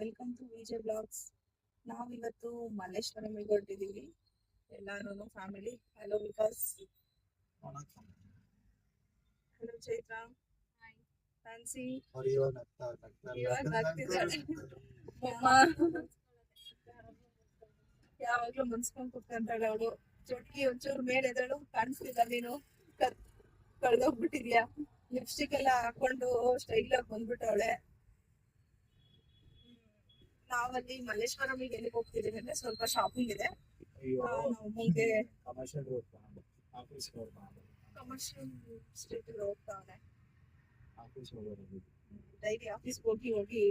Welcome to VJ blogs. ನಾವಿವತ್ತು ಮಲ್ಲೇಶ್ವರಮಿಗೆ ಹೊರಟಿದ್ದೀವಿ ಎಲ್ಲಾರು family. Hello Vikas. Hello Chaitra. Fancy ಯಾವಾಗ್ಲೂ ಮುನ್ಸ್ಕೊಂಡ್ ಕುತ್ಕೊಂತಾಳೆ ಅವಳು. ಚೊಟ್ಕಿ ಒಂಚೂರು ಮೇಲೆ ಎದಳು ಕಾಣಿಸ್ತಿಲ್ಲ, ನೀನು ಕಳ್ದೋಗ್ಬಿಟ್ಟಿದ್ಯಾ. ಲಿಪ್ಸ್ಟಿಕ್ ಎಲ್ಲ ಹಾಕೊಂಡು ಸ್ಟೈಲ್ ಆಗಿ ಬಂದ್ಬಿಟ್ಟವಳೆ. ನಾವಲ್ಲಿ ಮಲ್ಲೇಶ್ವರಮಿಗೆ ಎಲ್ಲಿಗೆ ಹೋಗ್ತಿದೀವಿ ಅಂದ್ರೆ ಸ್ವಲ್ಪ ಶಾಪಿಂಗ್ ಇದೆ. ಮುಂದೆ ಕಮರ್ಷಿಯಲ್ ಸ್ಟ್ರೀಟ್ ಹೋಗ್ತಾವನೆ. ಡೈಲಿ ಆಫೀಸ್ಗೆ ಹೋಗಿ ಹೋಗಿ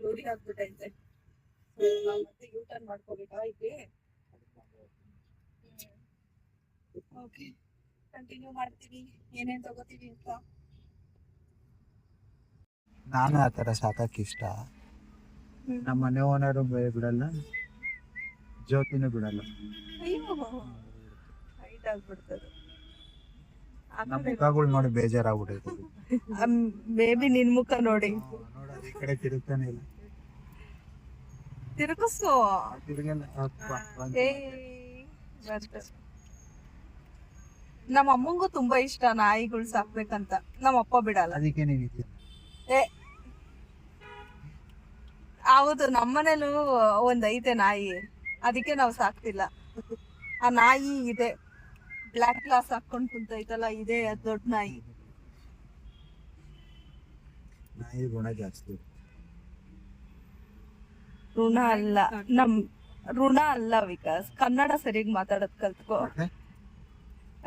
ರೂಢಿ ಆಗ್ಬಿಟ್ಟೈತೆ. ನಾವು ಮತ್ತೆ ಯೂ ಟರ್ನ್ ಮಾಡ್ಕೋಬೇಕಾ ಇಲ್ಲಿ. ಓಕೆ, ಕಂಟಿನ್ಯೂ ಮಾಡ್ತೀವಿ ಏನೇನ್ ತಗೋತೀವಿ ಅಂತ. ನಾನು ಆ ಥರ ಸಾಕಕ್ಕೆ ಇಷ್ಟ. ನಮ್ಮ ಮನೆ ಓನರು ಬಿಡಲ್ಲ, ಜ್ಯೋತಿನೂ ಬಿಡಲ್ಲ. ಅಯ್ಯೋ, ಹೈಟ್ ಆಗ್ಬಿಡ್ತದೆ. ನಮ್ಮ ಮುಖಗಳು ನೋಡಿ ಬೇಜಾರಾಗ್ಬಿಟ್ಟೈತೆ. ಬೇಬಿ ನಿನ್ ಮುಖ ನೋಡಿ ನೋಡೋದು ಈ ಕಡೆ ತಿರುಗ್ತಾನೆ ಇಲ್ಲ. ತಿರುಗಿಸು. ತಿರುಗಲ್ಲ. ನಮ್ಮ ಅಮ್ಮಂಗೂ ತುಂಬಾ ಇಷ್ಟ ನಾಯಿಗಳು ಸಾಕ್ಬೇಕಂತ. ನಮ್ಮ ಅಪ್ಪ ಬಿಡಲ್ಲ. ಅದಕ್ಕೆ ನೀವು ಹೌದು, ನಮ್ಮನೇಲೂ ಒಂದ್ ಐತೆ ನಾಯಿ, ಅದಕ್ಕೆ ನಾವು ಸಾಕ್ತಿಲ್ಲ. ಆ ನಾಯಿ ಇದೆ, ಬ್ಲಾಕ್ ಗ್ಲಾಸ್ ಹಾಕೊಂಡ್ ಕುಂತೈತಲ್ಲ, ಇದೆ ದೊಡ್ಡ ನಾಯಿ. ನಾಯಿ ಗುಣ ಜಾಸ್ತಿ. ಋಣ ಅಲ್ಲ ವಿಕಾಸ್, ಕನ್ನಡ ಸರಿಯಾಗಿ ಮಾತಾಡೋದ್ ಕಲ್ತ್ಕೋ.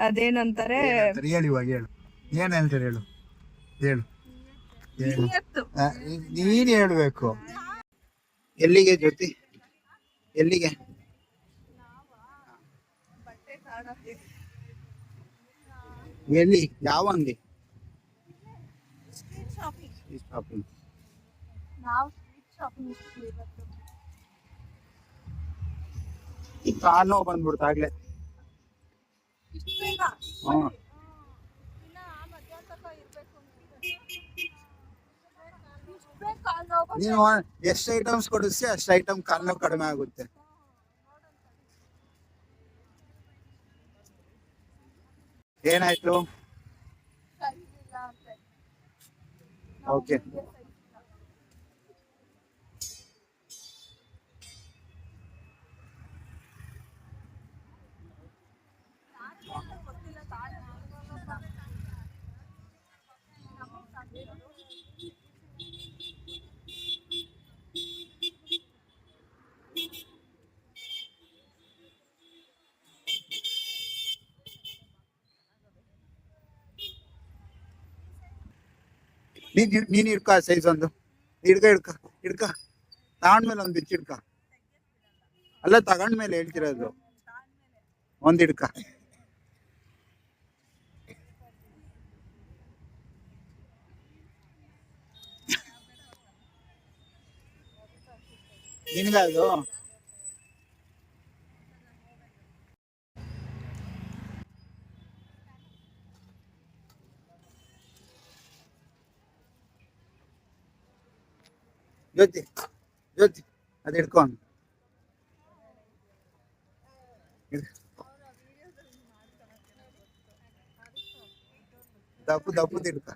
ಅದೇನಂತಾರೆ ಹೇಳಿ, ಇವಾಗ ಹೇಳು. ಏನ್ ಹೇಳ್ತಾರೆ ಹೇಳು, ಹೇಳು. ನೀನ್ ಹೇಳ್ಬೇಕು. ಎಲ್ಲಿಗೆ ಜ್ಯೋತಿ, ಎಲ್ಲಿಗೆ? ಎಲ್ಲಿ, ಯಾವ ಅಂಗಡಿ? ಶಾಪಿಂಗ್. ಕಾನೋ ಬಂದ್ಬಿಡ್ತಾಗ್ಲೆ. ನೀನು ಎಷ್ಟು ಐಟಮ್ಸ್ ಕೊಡಿಸಿ ಅಷ್ಟು ಐಟಮ್ ಕಾಲ ಕಡಿಮೆ ಆಗುತ್ತೆ. ಏನಾಯ್ತು? ಓಕೆ, ನೀನ್ ಇಡ್ಕ ಸೈಜ್ ಒಂದು ಇಡ್ಕ ತಗೊಂಡ್ಮೇಲೆ ಒಂದು ಬಿಚ್ಚಿಡ್ಕ. ಅಲ್ಲ, ತಗೊಂಡ್ಮೇಲೆ ಹೇಳ್ತಿರೋದು. ಒಂದ್ ಇಡ್ಕ. ನಿನ್ಗದು ಜ್ಯೋತಿ ಅದು ಹಿಡ್ಕೊಂಡು ದಪ್ಪು ಹಿಡ್ಕ.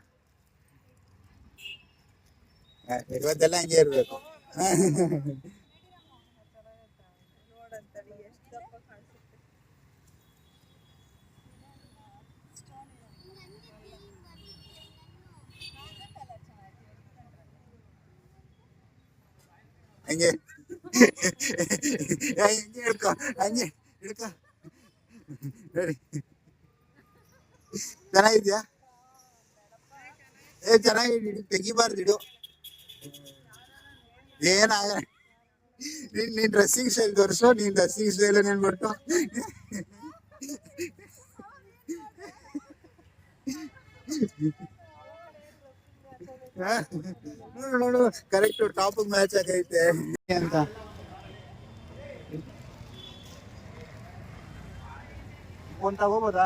ಇವತ್ತೆಲ್ಲ ಹಂಗೆ ಇರ್ಬೇಕು. ಹಂಗೆ ಹಿಡ್ಕೊ, ಹಂಗೆ ಹಿಡ್ಕೊ. ರೆಡಿ? ಚೆನ್ನಾಗಿದ್ಯಾ? ಚೆನ್ನಾಗಿ ತೆಗಿಬಾರ್ದು, ಇಡು. ಏನಾಗ ನೀನ್ ಡ್ರೆಸ್ಸಿಂಗ್ ಸ್ಟೈಲ್ ತೋರಿಸು. ನೀನ್ ಡ್ರೆಸ್ಸಿಂಗ್ ಸ್ಟೈಲ್ ನೆನ್ಬಿಟ್ಟು ನೋಡು, ಕರೆಕ್ಟ್ ಟಾಪ್ ಮ್ಯಾಚ್ ಆಗೈತೆ ಅಂತ. ಒಂದ್ ತಗೋಬೋದಾ?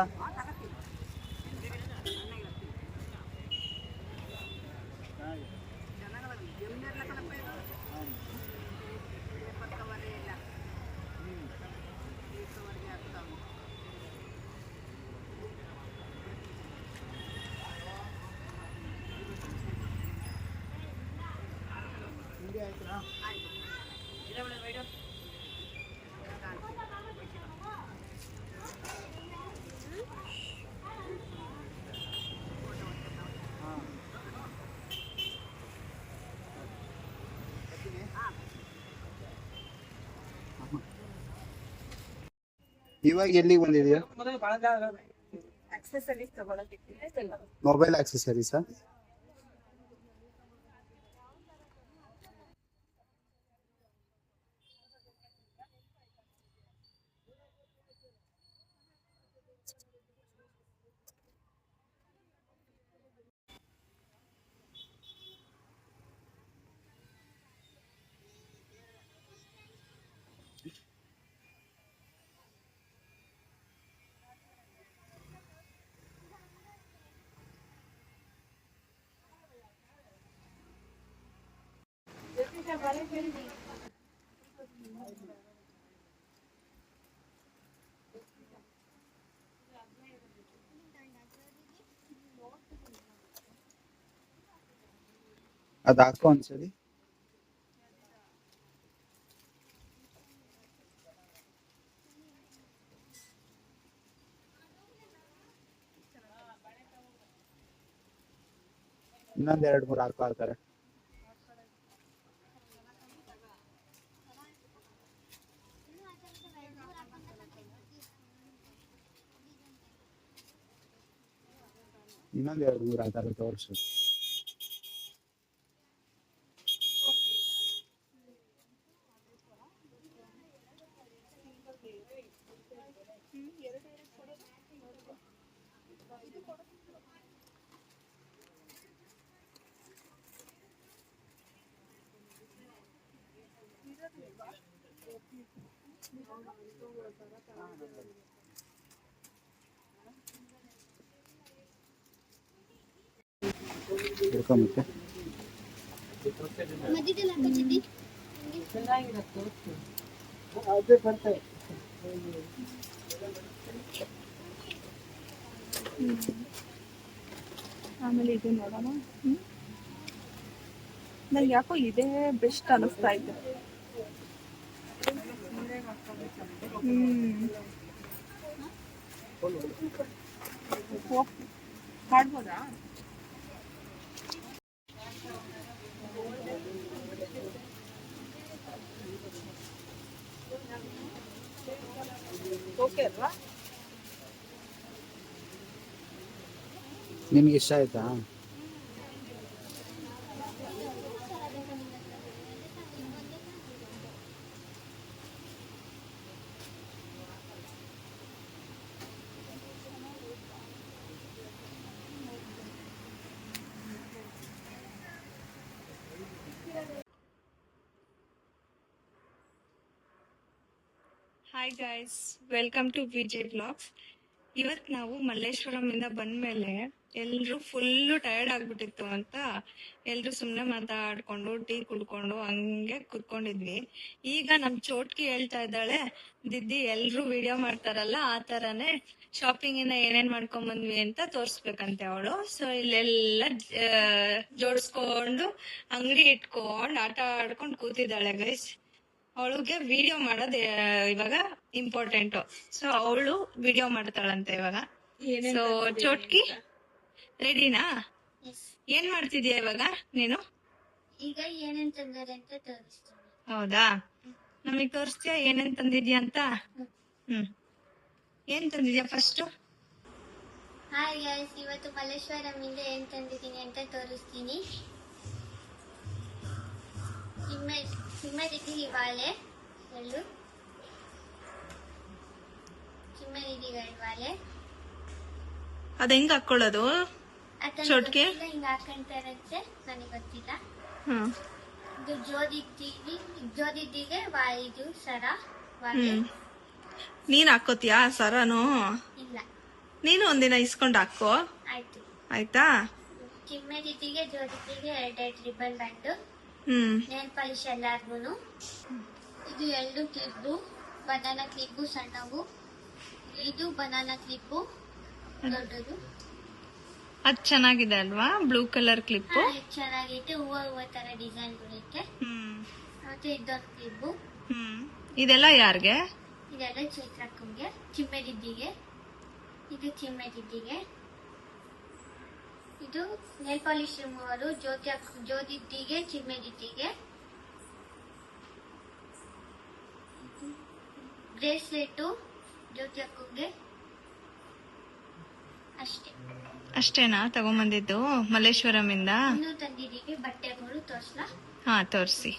ಇವಾಗ ಎಲ್ಲಿಗೆ ಬಂದಿದ್ಯಾ? ಆಕ್ಸೆಸರೀಸ್ ತಗೊಳಕ್ಕೆ ಮೊಬೈಲ್ ಆಕ್ಸೆಸರೀಸಾ? ಅದ್ ಹಾಕೋ ಒಂದ್ಸರಿ. ಇನ್ನೊಂದ್ 2-3 ಹಾಕ್ತಾರೆ. ಇನ್ನೊಂದ್ 2-3 ಹಾಕ್ತಾರೆ ತೋರ್ಸು. ಮತ್ತೆ ಆಮೇಲೆ ಇದು ನೋಡೋಣ. ನಂಗೆ ಯಾಕೋ ಇದೇ ಬೆಸ್ಟ್ ಅನಿಸ್ತಾ ಇದೆ. ಮಾಡ್ಬೋದಾ? ಓಕೆ ಅಲ್ವಾ? ನಿಮ್ಗೆ ಇಷ್ಟ ಆಯ್ತಾ? Hi guys, welcome to Vijay blogs. ಇವತ್ತು ನಾವು ಮಲ್ಲೇಶ್ವರಮಿಂದ ಬಂದ್ಮೇಲೆ ಎಲ್ರು ಫುಲ್ಲು ಟಯರ್ಡ್ ಆಗ್ಬಿಟ್ಟಿತ್ತು ಅಂತ ಎಲ್ರು ಸುಮ್ಮನೆ ಮಾತಾಡ್ಕೊಂಡು ಟೀ ಕುಡ್ಕೊಂಡು ಹಂಗೆ ಕುತ್ಕೊಂಡಿದ್ವಿ. ಈಗ ನಮ್ ಚೋಟ್ಕಿ ಹೇಳ್ತಾ ಇದ್ದಾಳೆ, ದಿದ್ದಿ ಎಲ್ರು ವಿಡಿಯೋ ಮಾಡ್ತಾರಲ್ಲ ಆ ತರಾನೇ ಶಾಪಿಂಗ್ ಇಂದ ಏನೇನ್ ಮಾಡ್ಕೊಂಡ್ ಬಂದ್ವಿ ಅಂತ ತೋರ್ಸ್ಬೇಕಂತೆ ಅವಳು. ಸೊ ಇಲ್ಲೆಲ್ಲ ಜೋಡಿಸ್ಕೊಂಡು ಅಂಗಡಿ ಇಟ್ಕೊಂಡು ಆಟ ಆಡ್ಕೊಂಡು ಕೂತಿದ್ದಾಳೆ ಗೈಸ್. ಅವಳಿಗೆ ವಿಡಿಯೋ ಮಾಡೋದು ಇವಾಗ ಇಂಪಾರ್ಟೆಂಟ್. ಸೊ ಅವಳು ವಿಡಿಯೋ ಮಾಡ್ತಾಳಂತೆ ಇವಾಗ. ಸೊ ಚೋಟ್ಕಿ ರೆಡಿನಾ? ಏನ್ ಮಾಡ್ತಿದ್ಯಾ ಇವಾಗ ನೀನು? ಈಗ ಏನೇನ್ ತಂದಾರೆ ಅಂತ ತೋರಿಸ್ತೀನಿ. ಹೌದಾ, ನಮಗ್ ತೋರಿಸ್ತೀಯಾ ಏನೇನ್ ತಂದಿದ್ಯಾ ಅಂತ? ಏನ್ ತಂದಿದ್ಯಾ ಫಸ್ಟ್? ಹಾಯ್ ಗೈಸ್, ಇವತ್ತು ಮಲ್ಲೇಶ್ವರಮಿಂದ ಏನ್ ತಂದಿದ್ದೀನಿ ಅಂತ ತೋರಿಸ್ತೀನಿ. ಚಿಮ್ಮದಿದ್ದೀವಿ ಬಾಳೆ ಎಳ್ಳು, ಚಿಮ್ಮದಿದ್ದೀವಿ ಬಾಳೆ. ಅದ್ ಹೆಂಗ್ ಹಾಕೊಳ್ಳೋದು ಚೋಟ್ಗೆ? ಹಿಂಗ್ ಹಾಕೊಂತಾರಂತೆ, ನನಗೆ ಗೊತ್ತಿಲ್ಲ. ಇದು ಜೋದಿದ್ದಿಗೆ ಇದು ಸರ. ನೀನ್ ಹಾಕೋತಿಯಾ ಸರನು? ಇಲ್ಲ, ನೀನು ಒಂದಿನ ಇಸ್ಕೊಂಡ್ ಹಾಕೋ. ಆಯ್ತು, ಆಯ್ತಾ? ಚಿಮ್ಮದಿದ್ದಿಗೆ ಜೋದಿದ್ದಿಗೆ 2 ರಿಬನ್ ಬ್ಯಾಂಡ್, ನೇಲ್ ಪಾಲಿಶ್ ಎಲ್ಲಾರ್ಗೂನು. ಇದು 2 ಕ್ಲಿಪ್ಪು, ಬನಾನಾ ಕ್ಲಿಪ್ಪು ಸಣ್ಣವು, ಇದು ಬನಾನಾ ಕ್ಲಿಪ್ಪು ದೊಡ್ಡದು. ಅದ್ ಚೆನ್ನಾಗಿದೆ ಅಲ್ವಾ, ಬ್ಲೂ ಕಲರ್ ಕ್ಲಿಪ್. ಚೆನ್ನಾಗೈತೆ, ಹೂವ ತರ ಡಿಸೈನ್ ಬರುತ್ತೆ. ಮತ್ತೆ ಇದೊಂದು ಕ್ಲಿಪ್ಪು. ಇದೆಲ್ಲ ಯಾರ್ಗೆ? ಇದೆಲ್ಲ ಚೈತ್ರಕ್ಕಂಗೆ, ಚಿಮ್ಮೆದಿದ್ದಿಗೆ. ಇದು ಚಿಮ್ಮೆದಿದ್ದಿಗೆ. ಇದು ನೇಲ್ ಪಾಲಿಶ್ ರಿಮೂವರು, ಜ್ಯೋತಿದ್ದಿಗೆ, ಚಿಮ್ಮೆದಿದ್ದಿಗೆ. ಬ್ರೇಸ್ಲೆಟ್ ಜ್ಯೋತಿ ಅಕ್ಕಂಗೆ. ಅಷ್ಟೇನಾ ತಗೊಂಬಂದಿದ್ದು ಮಲ್ಲೇಶ್ವರಂ ಇಂದ? ಇನ್ನೂ ತಂದಿದ್ದೀವಿ ಬಟ್ಟೆಗಳು, ತೋರ್ಸ್ಲಾ? ಹಾ ತೋರ್ಸಿ.